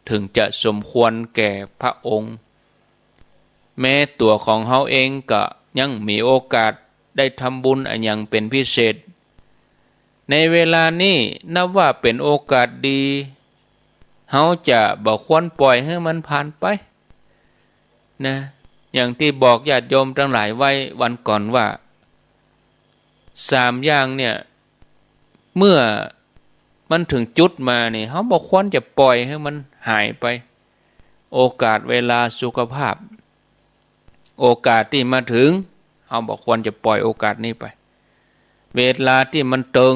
ถึงจะสมควรแก่พระองค์แม้ตัวของเฮาเองก็ยังมีโอกาสได้ทำบุญอันยังเป็นพิเศษในเวลานี้นับว่าเป็นโอกาสดีเฮาจะบ่ควรปล่อยให้มันผ่านไปนะอย่างที่บอกญาติโยมทั้งหลายไว้วันก่อนว่า3อย่างเนี่ยเมื่อมันถึงจุดมาเนี่ยเขาบอกควรจะปล่อยให้มันหายไปโอกาสเวลาสุขภาพโอกาสที่มาถึงเขาบอกควรจะปล่อยโอกาสนี้ไปเวลาที่มันตึง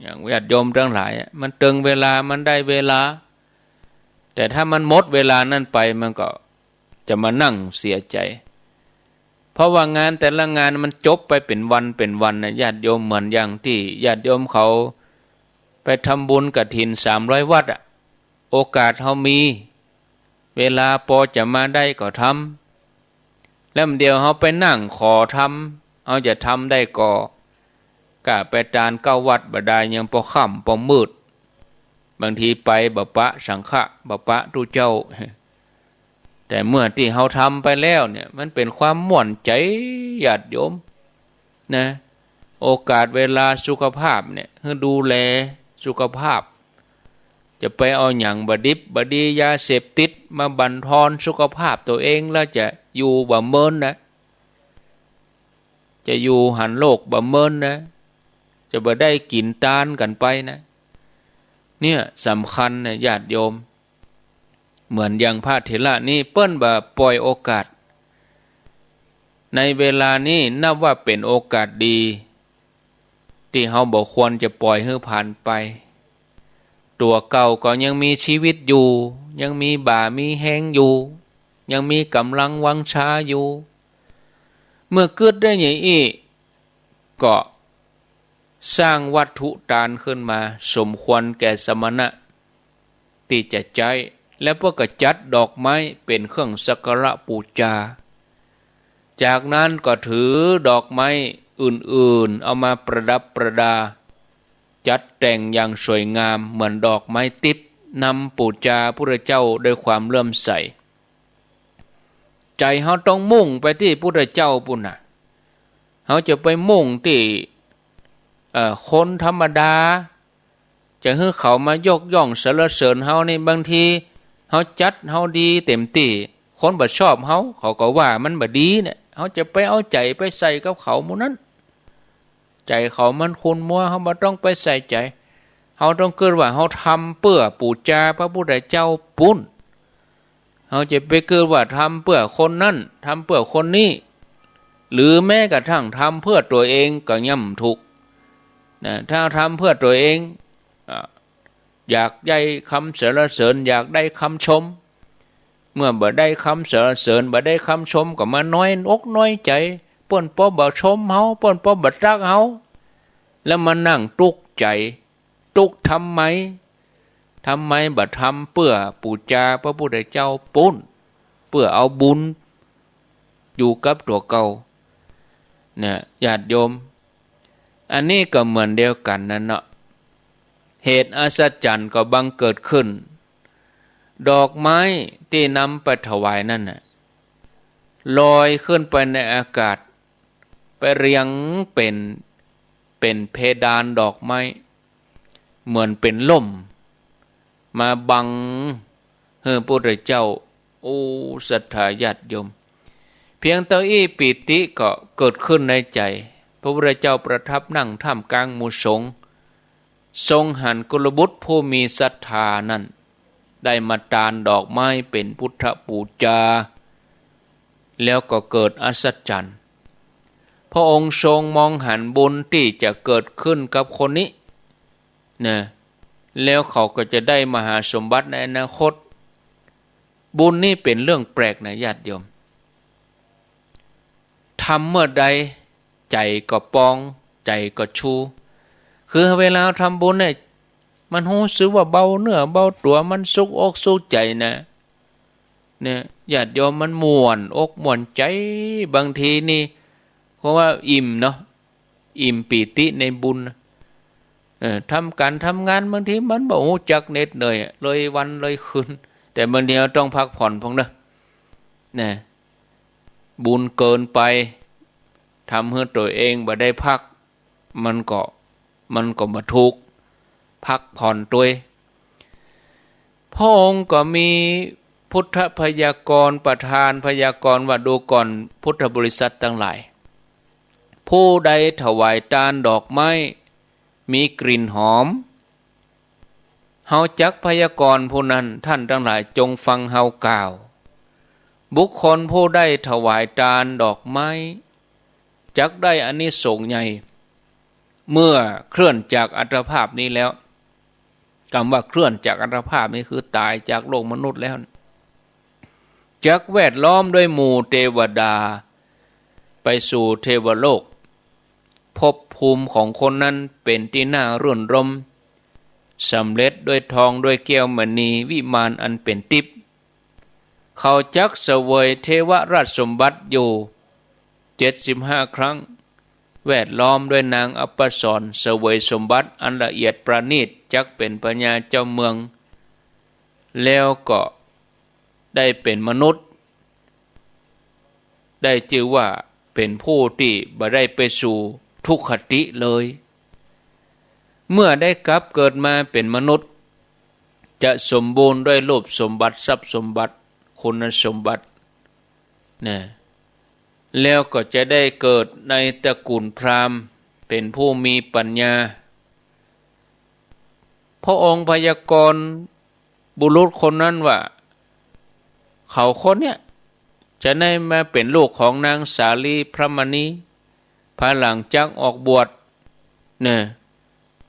อย่างญาติโยมทั้งหลายมันตึงเวลามันได้เวลาแต่ถ้ามันหมดเวลานั้นไปมันก็จะมานั่งเสียใจเพราะว่างานแต่ละงานมันจบไปเป็นวันนะญาติโยมเหมือนอย่างที่ญาติโยมเขาไปทำบุญกฐิน300 วัดโอกาสเขามีเวลาพอจะมาได้ก็ทำแล้วเดียวเขาไปนั่งขอทำเขาจะทำได้ก็กะไปจาน9 วัดบ่ได้ยังพอค่ำพอมืดบางทีไปบ่ปะสังฆะบ่ปะทุเจ้าแต่เมื่อที่เขาทำไปแล้วเนี่ยมันเป็นความม่วนใจญาติโยมนะโอกาสเวลาสุขภาพเนี่ยให้ดูแลสุขภาพจะไปเอาอย่างบดิบบดียาเสพติดมาบั่นทอนสุขภาพตัวเองแล้วจะอยู่บ่เมินนะจะอยู่หันโลกบ่เมินนะจะบ่ได้กินตานกันไปนะเนี่ยสำคัญนะญาติโยมเหมือนอย่างพระเถระนี้เปิ้นบ่ปล่อยโอกาสในเวลานี้นับว่าเป็นโอกาสดีที่เฮาบ่ควรจะปล่อยให้ผ่านไปตัวเก่าก็ยังมีชีวิตอยู่ยังมีบ่ามีแห้งอยู่ยังมีกำลังวังชาอยู่เมื่อเกิดได้อย่างนี้ก็สร้างวัตถุทานขึ้นมาสมควรแก่สมณะที่จะใช้และพวกก็จัดดอกไม้เป็นเครื่องสักการะบูชาจากนั้นก็ถือดอกไม้อื่นๆเอามาประดับประดาจัดแต่งอย่างสวยงามเหมือนดอกไม้ทิพย์นำบูชาพระเจ้าด้วยความเลื่อมใสใจเขาต้องมุ่งไปที่พระเจ้าปุ่นน่ะเขาจะไปมุ่งที่คนธรรมดาจะให้เขามายกย่องสรรเสริญเขาในบางทีเขาจัดเขาดีเต็มที่คนบ่ชอบเขาก็ว่ามันบ่ดีเนี่ยเขาจะไปเอาใจไปใส่กับเขาหมู่นั้นใจเขามันคุณมัวเขาบ่ต้องไปใส่ใจเขาต้องเกิดว่าเขาทำเพื่อบูชาพระพุทธเจ้าปุ้นเขาจะไปเกิดว่าทำเพื่อคนนั้นทำเพื่อคนนี้หรือแม้กระทั่งทำเพื่อตัวเองก็ย่ำถูกนะถ้าทำเพื่อตัวเองอยากได้คำสรรเสริญอยากได้คำชมเมื่อบ่ได้คำสรรเสริญบ่ได้คำชมก็มาน้อยอกน้อยใจเปิ้นป้อบ่ชมเฮาเปิ้นป้อบ่รักเฮาแล้วมานั่งตุกใจตุกทำไมบ่ทำเพื่อบูชาพระพุทธเจ้าปุ้นเพื่อเอาบุญอยู่กับตัวเก่าเนี่ยญาติโยมอันนี้ก็เหมือนเดียวกันนั่นเนาะเหตุอัศจรรย์ก็บังเกิดขึ้นดอกไม้ที่นำไปถวายนั่นน่ะลอยขึ้นไปในอากาศไปเรียงเป็นเพดานดอกไม้เหมือนเป็นล่มมาบังพระพุทธเจ้าโอ้ศรัทธาญาติโยมเพียงเท่าอี้ปิติก็เกิดขึ้นในใจพระพุทธเจ้าประทับนั่งท่ามกลางหมู่สงฆ์ทรงหันกุลบุตรผู้มีศรัทธานั้นได้มาตานดอกไม้เป็นพุทธบูชาแล้วก็เกิดอัศจรรย์พระองค์ทรงมองหันบุญที่จะเกิดขึ้นกับคนนี้นะแล้วเขาก็จะได้มหาสมบัติในอนาคตบุญนี่เป็นเรื่องแปลกนะญาติโยมทำเมื่อใดใจก็ปองใจก็ชูคือเวลาทำบุญเนี่ยมันรู้สึกว่าเบาเนื้อเบาตัวมันสุกอกสุกใจนะเนี่ย ญาติโยมมันม่วนอกม่วนใจบางทีนี่เพราะว่าอิ่มเนาะอิ่มปีติในบุญทำการทำงานบางทีมันบอกรู้จักเหน็ดเหนื่อยเลยวันเลยคืนแต่บางทีเราต้องพักผ่อนพงนะบุญเกินไปทำให้ตัวเองบ่ได้พักมันก็บ่ถูกพักผ่อนตัวพระองค์ก็มีพุทธพยากรณ์ประทานพยากรณ์ว่าดูก่อนพุทธบริษัททั้งหลายผู้ใดถวายทานดอกไม้มีกลิ่นหอมเฮาจักพยากรณ์ผู้นั้นท่านทั้งหลายจงฟังเฮากล่าวบุคคลผู้ได้ถวายทานดอกไม้จักได้อานิสงส์ใหญ่เมื่อเคลื่อนจากอัตภาพนี้แล้วคำว่าเคลื่อนจากอัตภาพนี้คือตายจากโลกมนุษย์แล้วจักแวดล้อมด้วยหมู่เทวดาไปสู่เทวโลกภพภูมิของคนนั้นเป็นที่น่ารื่นรมสำเร็จด้วยทองด้วยแก้วมณีวิมานอันเป็นทิพย์เขาจักเสวยเทวราชสมบัติอยู่75 ครั้งแวดล้อมด้วยนางอัปสรเสวยสมบัติอันละเอียดประณีตจักเป็นพญาเจ้าเมืองแล้วก็ได้เป็นมนุษย์ได้ชื่อว่าเป็นผู้ที่บ่ได้ไปสู่ทุกขติเลยเมื่อได้กลับเกิดมาเป็นมนุษย์จะสมบูรณ์ด้วยรูปสมบัติทรัพย์สมบัติคุณสมบัติแล้วก็จะได้เกิดในตระกูลพราหมณ์เป็นผู้มีปัญญาพระองค์พยากรณ์บุรุษคนนั้นว่าเขาคนเนี้ยจะได้มาเป็นลูกของนางสาลีพระมณีภายหลังจากออกบวช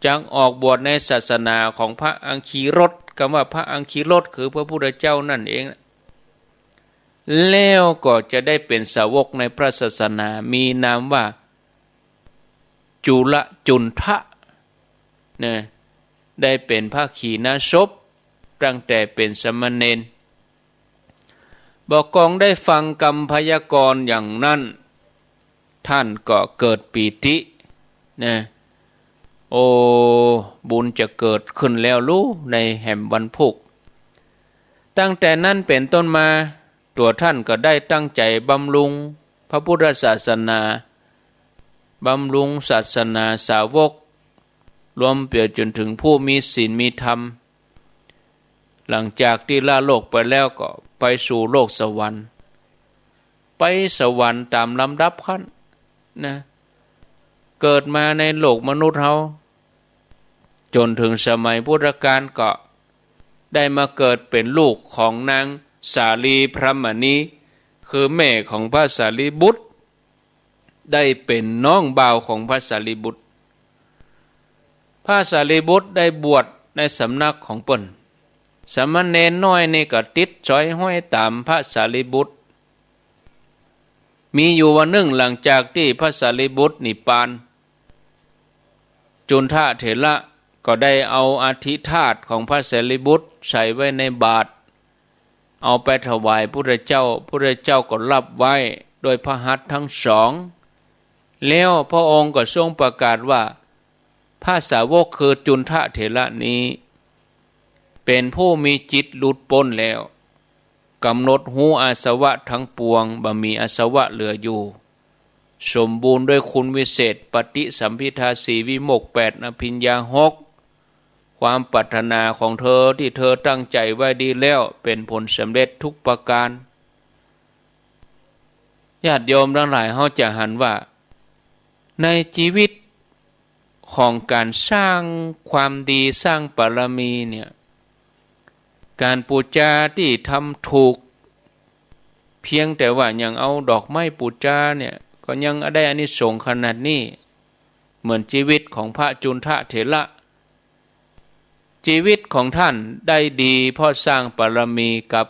จากออกบวชในศาสนาของพระอังคีรสคำว่าพระอังคีรสคือพระพุทธเจ้านั่นเองแล้วก็จะได้เป็นสาวกในพระศาสนามีนามว่าจุลจุนทะได้เป็นพระขีณาสพตั้งแต่เป็นสมณเณรบอกกองได้ฟังคำพยากรณ์อย่างนั้นท่านก็เกิดปีติโอ้บุญจะเกิดขึ้นแล้วรู้ในแห่มวันพุกตั้งแต่นั้นเป็นต้นมาตัวท่านก็ได้ตั้งใจบำรุงพระพุทธศาสนาบำรุงศาสนาสาวกรวมเปี่ยจนถึงผู้มีศีลมีธรรมหลังจากที่ละโลกไปแล้วก็ไปสู่โลกสวรรค์ไปสวรรค์ตามลำดับขั้นเกิดมาในโลกมนุษย์เราจนถึงสมัยพุทธกาลก็ได้มาเกิดเป็นลูกของนางสาลีพระมณีคือแม่ของพระสารีบุตรได้เป็นน้องบ่าวของพระสารีบุตรพระสารีบุตรได้บวชในสำนักของเปิ้นสามเณรน้อยนี่ก็ติดช้อยห้อยตามพระสารีบุตรมีอยู่วันหนึ่งหลังจากที่พระสารีบุตรนิพพานจุนทะเถระก็ได้เอาอาทิธาตุของพระสารีบุตรใส่ไว้ในบาตรเอาไปถวายพระเจ้าก็รับไว้โดยพระหัตถ์ทั้งสองแล้วพระองค์ก็ทรงประกาศว่าพระสาวกคือจุนทะเถระนี้เป็นผู้มีจิตหลุดพ้นแล้วกำหนดหูอาสวะทั้งปวงบ่มีอาสวะเหลืออยู่สมบูรณ์ด้วยคุณวิเศษปฏิสัมภิทาสีวิโมกข์8อภิญญา6ความปรารถนาของเธอที่เธอตั้งใจไว้ดีแล้วเป็นผลสำเร็จทุกประการญาติโยมทั้งหลายเขาจะหันว่าในชีวิตของการสร้างความดีสร้างบารมีเนี่ยการปูจาที่ทำถูกเพียงแต่ว่ายังเอาดอกไม้ปูจาเนี่ยก็ยังได้อานิสงส์ขนาดนี้เหมือนชีวิตของพระจุนทะเถระชีวิตของท่านได้ดีเพราะสร้างบารมีกับ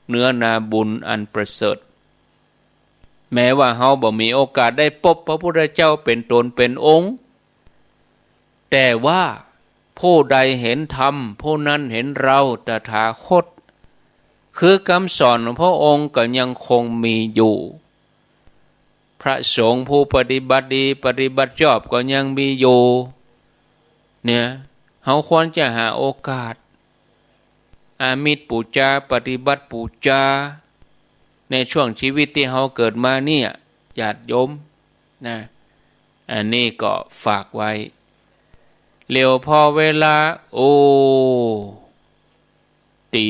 เนื้อนาบุญอันประเสริฐแม้ว่าเฮาบ่มีโอกาสได้พบพระพุทธเจ้าเป็นตนเป็นองค์แต่ว่าผู้ใดเห็นธรรมผู้นั้นเห็นเราตถาคต คือคำสอนของพระองค์ก็ยังคงมีอยู่พระสงฆ์ผู้ปฏิบัติดีปฏิบัติชอบก็ยังมีอยู่เนี่ยเราควรจะหาโอกาสอามิตรปูจาปฏิบัติปูจาในช่วงชีวิตที่เราเกิดมาเนี่ยญาติโยมนะอันนี้ก็ฝากไว้เร็วพอเวลาตี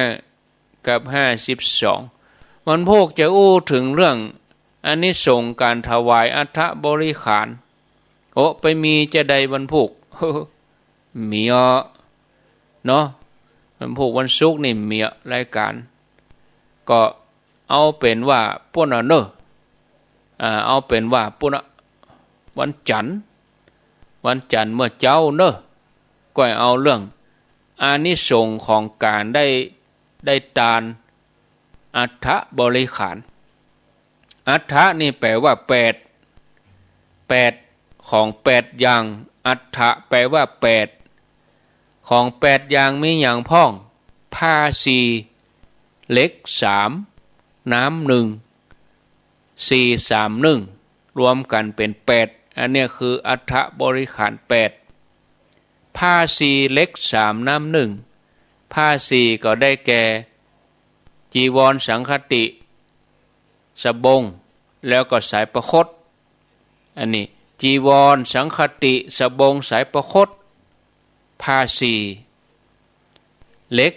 5 กับ 52วันพวกจะถึงเรื่องอานิสงส์การถวายอัฐบริขารไปมีจะใดวันพวก มีเนาะวันพวกวันศุกร์นี่มีรายการก็เอาเป็นว่าปุ่นเนอะเอาเป็นว่าปุ่นวันจันทร์เมื่อเจ้าเนอะก็เอาเรื่องอานิสงส์ของการได้ทานอัฐบริขารอัฐนี่แปลว่า8ของ8อย่างอัฐแปลว่า8ของ8อย่างมีอย่างพ้องผ้า4เหล็ก3น้ำ1 4 3 1รวมกันเป็น8อันนี้คืออัฐบริขาร8ผ้า4เหล็ก3น้ำ1ผ้า4ก็ได้แก่จีวรสังฆติสบงแล้วก็สายประคตอันนี้จีวรสังฆติสบงสายประคตผ้า4เหล็ก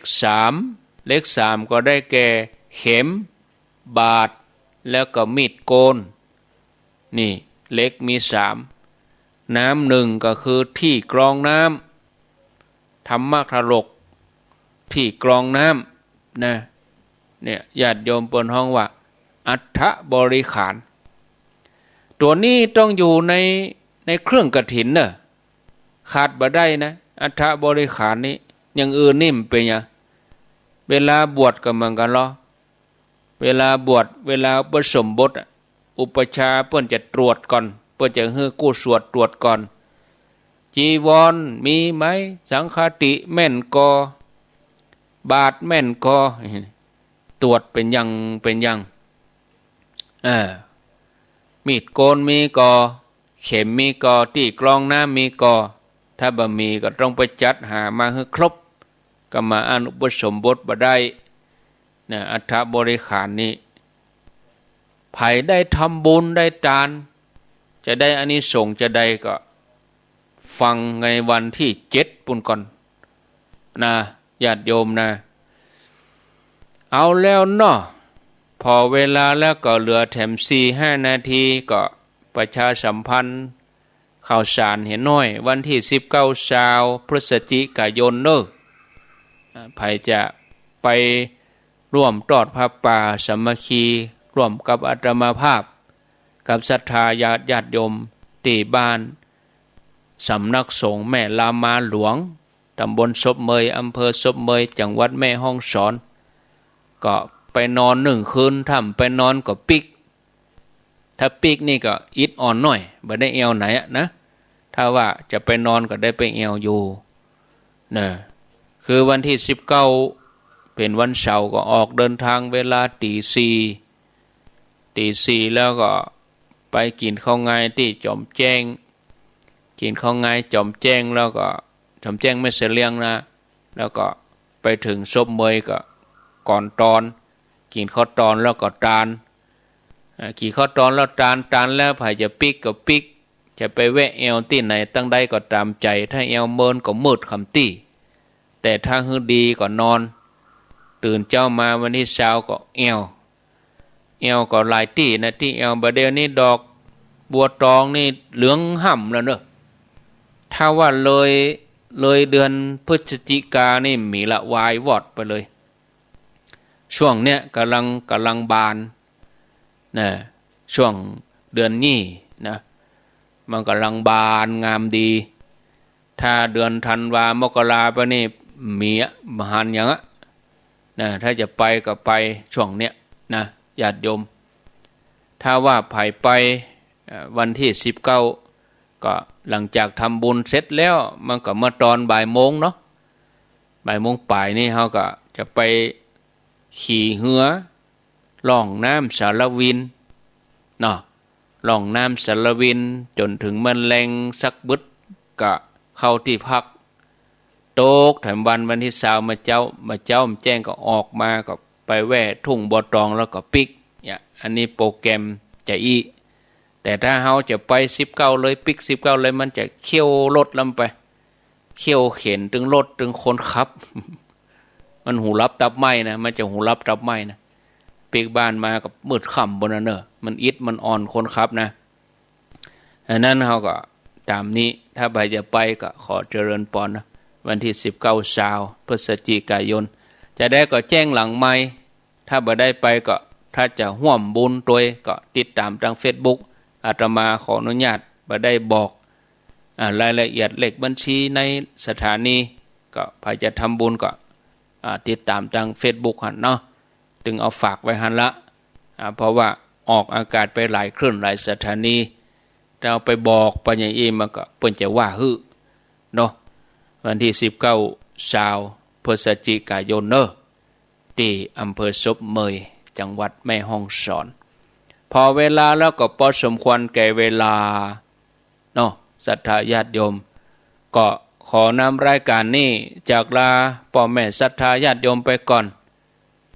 3ก็ได้แก่เข็มบาดแล้วก็มีดโกนนี่เหล็กมี3น้ำ1ก็คือที่กรองน้ำธรรมคารกที่กรองน้ำนะเนี่ยญาติโยมเปิ้นฮ้องว่าอัฐบริขารตัวนี้ต้องอยู่ในเครื่องกฐินเนอะขาดบ่ได้นะอัฐบริขารนี้อย่างอื่นนี่มันเป็นยังเวลาบวชก็เหมือนกันเหรอเวลาบวชเวลาอุปสมบทอุปชาเปิ้นจะตรวจก่อนเปิ้นจะให้กู้สวดตรวจก่อนจีวรมีไหมสังฆติแม่นกบาทแม่นกตรวจเป็นยังมีดโกนมีกอเข็มมีกอที่กรองน้ำมีกอถ้าบ่มีก็ต้องไปจัดหามาให้ครบก็มาอ่านอุปสมบทบ่ได้นะอัฐบริขารนี้ไผได้ทำบุญได้ทานจะได้อานิสงส์จะได้ก็ฟังในวันที่7ปุ่นก่อนนะญาติโยมนะเอาแล้วเนาะพอเวลาแล้วก็เหลือแถม4-5 นาทีก็ประชาสัมพันธ์ข่าวสารเห็นน้อยวันที่19 พฤศจิกายนเนอะใครจะไปร่วมทอดผ้าป่าสามัคคีร่วมกับอาตมาภาพกับศรัทธาญาติโยมที่บ้านสำนักสงฆ์แม่ลามาหลวงตำบลศพเมยอำเภอศพเมยจังหวัดแม่ฮ่องสอนก็ไปนอน1 คืนถ้าไปนอนก็ปิกถ้าปิกนี่ก็อิดอ่อนหน่อยบ่ได้เอวไหนนะถ้าว่าจะไปนอนก็ได้ไปเอวอยู่นะคือวันที่19เป็นวันเสาร์ก็ออกเดินทางเวลาตี4แล้วก็ไปกินข้าวงายที่จอมแจ้งกินข้าวงายจอมแจ้งแล้วก็จอมแจ้งไม่เสลียงนะแล้วก็ไปถึงศพเมยก็ก่อนตอนกินข้าวตอนแล้วก็ตานกี่ข้าวตอนแล้วตานแล้วไผจะปิกก็ปิกจะไปแวะแอวที่ไหนตั้งใดก็ตามใจถ้าแอวเมินก็มืดคำตี้แต่ถ้าฮือดีก็นอนตื่นเจ้ามาวันที่20ก็แอวก็หลายที่นะที่แอวบะเดี๋ยวนี้ดอกบัวตองนี่เหลืองห่ำแล้วเนอะถ้าว่าเลยเดือนพฤศจิกานี่มีละวายวอดไปเลยช่วงเนี้ยกำลังบานนะช่วงเดือนนี้นะมันกำลังบานงามดีถ้าเดือนธันวามกราไปนี่มีมหันอย่างนะถ้าจะไปก็ไปช่วงเนี้ยนะญาติโยมถ้าว่าไผไปวันที่19ก็หลังจากทำบุญเสร็จแล้วมันก็มาตอนบ่ายโมงเนาะบ่ายโมงปลายนี่เขาก็จะไป ขี่เหือล่องน้ำสารวินเนาะล่องน้ำสารวินจนถึงมันแรงสักบึดกะเข้าที่พักโตกแถมวันที่20มาเจ้ามาแจ้งก็ออกมาก็ไปแว่ทุ่งบ่อตองแล้วก็ปิกเนี่ยอันนี้โปรแกรมจะอีแต่ถ้าเฮาจะไป19เลยปิก19เลยมันจะเคี่ยวรถลำไปเคี่ยวเข็นถึงรถถึงคนขับ มันหูรับตับไหมนะมันจะหูรับตับไหมนะปิกบ้านมากับมืดค่ำบนนั้นเนอะมันอิดมันอ่อนคนขับนะอันนั้นเฮาก็ตามนี้ถ้าใครจะไปก็ขอเจริญปอนนะวันที่19พฤศจิกายนจะได้ก็แจ้งหลังไม้ถ้าบ่ได้ไปก็ถ้าจะห่วมบุญตัวก็ติดตามทาง Facebook อาตมาขออนุญาตบ่ได้บอกรายละเอียดเลขบัญชีในสถานีก็ใครจะทำบุญก็ติดตามทาง Facebook หั่นเนาะถึงเอาฝากไว้หั่นละเพราะว่าออกอากาศไปหลายคลื่นหลายสถานีแต่เอาไปบอกปัญญาอีมันก็เปิ้นจะว่าฮึเนาะวันที่19พฤศจิกายนเนอะที่อำเภอศพเมยจังหวัดแม่ฮ่องสอนพอเวลาแล้วก็พอสมควรแก่เวลาเนาะศรัทธาญาติโยมก็ขอนำรายการนี้จากลาพ่อแม่ศรัทธาญาติโยมไปก่อน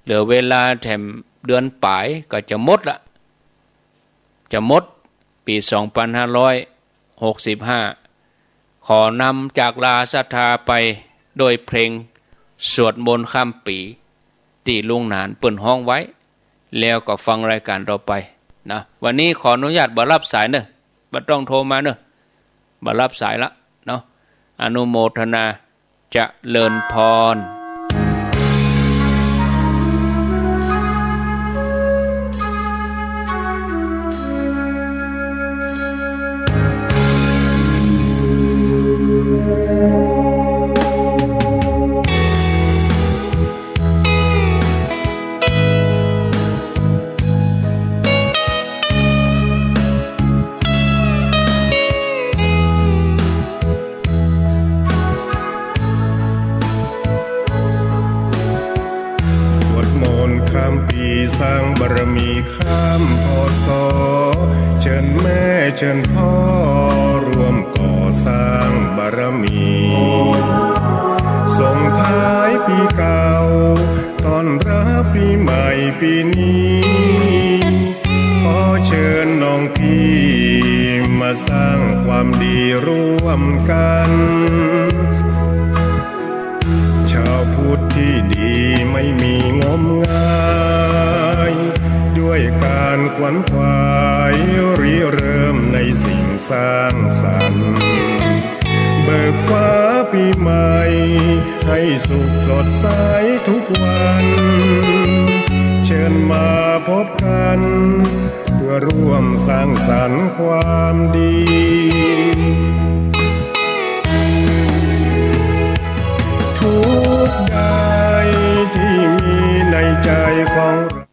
เหลือเวลาแถมเดือนปลายก็จะหมดละจะหมดปี2565ขอนำจากลาศรัทธาไปโดยเพลงสวดมนต์ข้ามปีที่ลุงหนานเปิ่นห้องไว้แล้วก็ฟังรายการเราไปนะวันนี้ขออนุญาตบ่รับสายเนอะบ่ต้องโทรมาเนอะบ่รับสายละเนาะอนุโมทนาเจริญพรข้ามปีสร้างบารมีข้ามพศเชิญแม่เชิญพ่อร่วมก่อสร้างบารมีส่งท้ายปีเก่าต้อนรับปีใหม่ปีนี้ขอเชิญน้องพี่มาสร้างความดีร่วมกันชาวพุทธที่ดีไม่มีงมงายด้วยการขวนขวายริเริ่มในสิ่งสร้างสรรค์เบิกฟ้าปีใหม่ให้สุขสดใสทุกวันเชิญมาพบกันเพื่อร่วมสร้างสรรค์ความดีทุกใดที่มีในใจของเรา